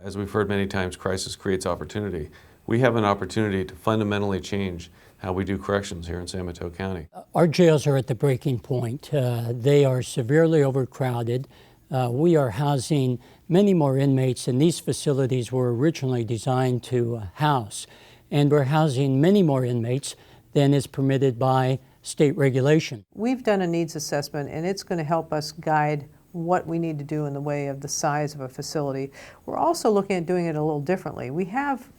As we've heard many times, crisis creates opportunity. We have an opportunity to fundamentally change how we do corrections here in San Mateo County. Our jails are at the breaking point. They are severely overcrowded. We are housing many more inmates than these facilities were originally designed to house. And we're housing many more inmates than is permitted by state regulation. We've done a needs assessment, and it's going to help us guide what we need to do in the way of the size of a facility. We're also looking at doing it a little differently. We have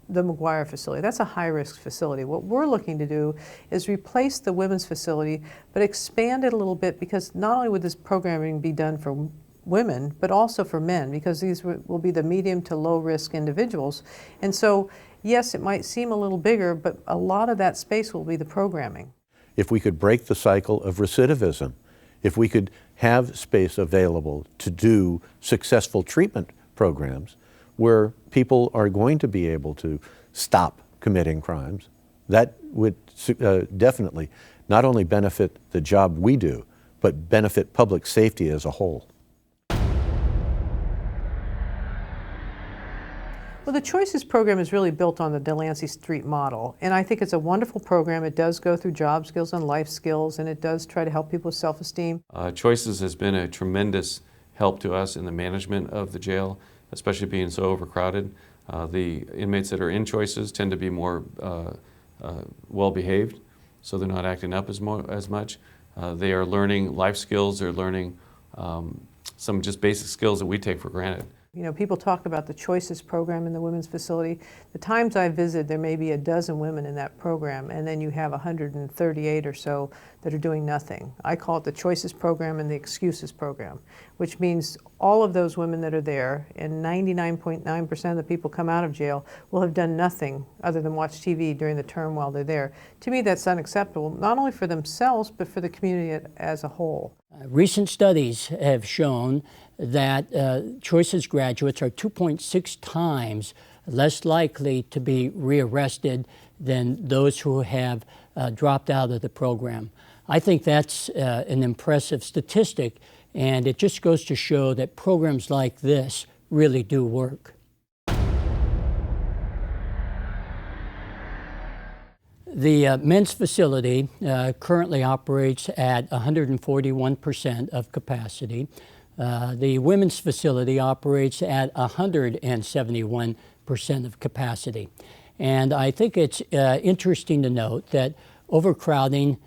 the McGuire facility. That's a high-risk facility. What we're looking to do is replace the women's facility, but expand it a little bit, because not only would this programming be done for women, but also for men, because these will be the medium to low-risk individuals. And so, yes, it might seem a little bigger, but a lot of that space will be the programming. If we could break the cycle of recidivism, if we could have space available to do successful treatment programs where people are going to be able to stop committing crimes, that would definitely not only benefit the job we do, but benefit public safety as a whole. Well, the Choices program is really built on the Delancey Street model, and I think it's a wonderful program. It does go through job skills and life skills, and it does try to help people with self-esteem. Choices has been a tremendous help to us in the management of the jail, especially being so overcrowded. The inmates that are in Choices tend to be more well-behaved, so they're not acting up as much. They are learning life skills, they're learning some just basic skills that we take for granted. You know, people talk about the Choices program in the women's facility. The times I visit, there may be a dozen women in that program, and then you have 138 or so that are doing nothing. I call it the Choices program and the Excuses program, which means all of those women that are there, and 99.9% of the people come out of jail, will have done nothing other than watch TV during the term while they're there. To me, that's unacceptable, not only for themselves, but for the community as a whole. Recent studies have shown that Choices graduates are 2.6 times less likely to be rearrested than those who have dropped out of the program. I think that's an impressive statistic, and it just goes to show that programs like this really do work. The men's facility currently operates at 141% of capacity. The women's facility operates at 171% of capacity. And I think it's interesting to note that overcrowding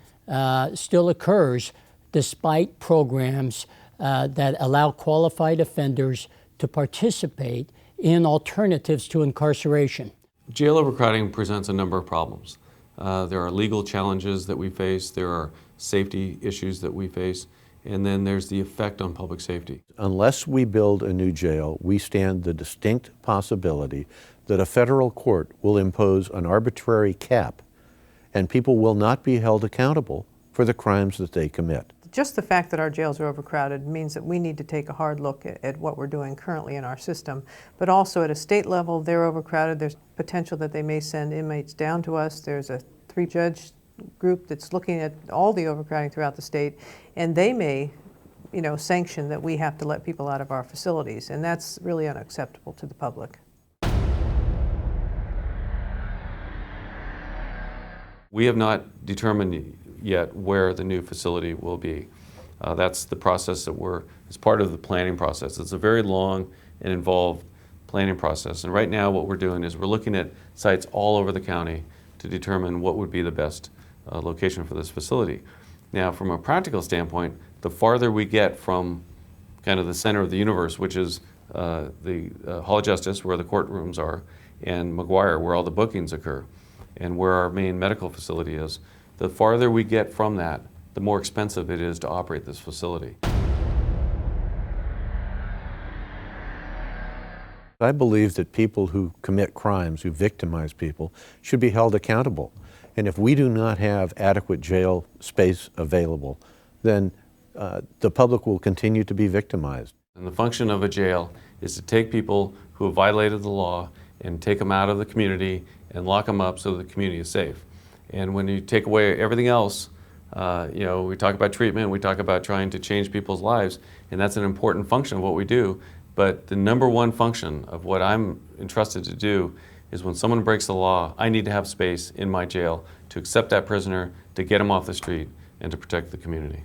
still occurs despite programs that allow qualified offenders to participate in alternatives to incarceration. Jail overcrowding presents a number of problems. There are legal challenges that we face, there are safety issues that we face, and then there's the effect on public safety. Unless we build a new jail, we stand the distinct possibility that a federal court will impose an arbitrary cap, and people will not be held accountable for the crimes that they commit. Just the fact that our jails are overcrowded means that we need to take a hard look at what we're doing currently in our system. But also at a state level, they're overcrowded. There's potential that they may send inmates down to us. There's a 3-judge group that's looking at all the overcrowding throughout the state, and they may, sanction that we have to let people out of our facilities, and that's really unacceptable to the public. We have not determined yet where the new facility will be. That's the process that it's part of the planning process. It's a very long and involved planning process, and right now what we're doing is we're looking at sites all over the county to determine what would be the best location for this facility. Now, from a practical standpoint, the farther we get from kind of the center of the universe, which is the Hall of Justice, where the courtrooms are, and McGuire, where all the bookings occur, and where our main medical facility is, the farther we get from that, the more expensive it is to operate this facility. I believe that people who commit crimes, who victimize people, should be held accountable. And if we do not have adequate jail space available, then the public will continue to be victimized. And the function of a jail is to take people who have violated the law and take them out of the community and lock them up so the community is safe. And when you take away everything else, we talk about treatment, we talk about trying to change people's lives, and that's an important function of what we do. But the number one function of what I'm entrusted to do is when someone breaks the law, I need to have space in my jail to accept that prisoner, to get him off the street, and to protect the community.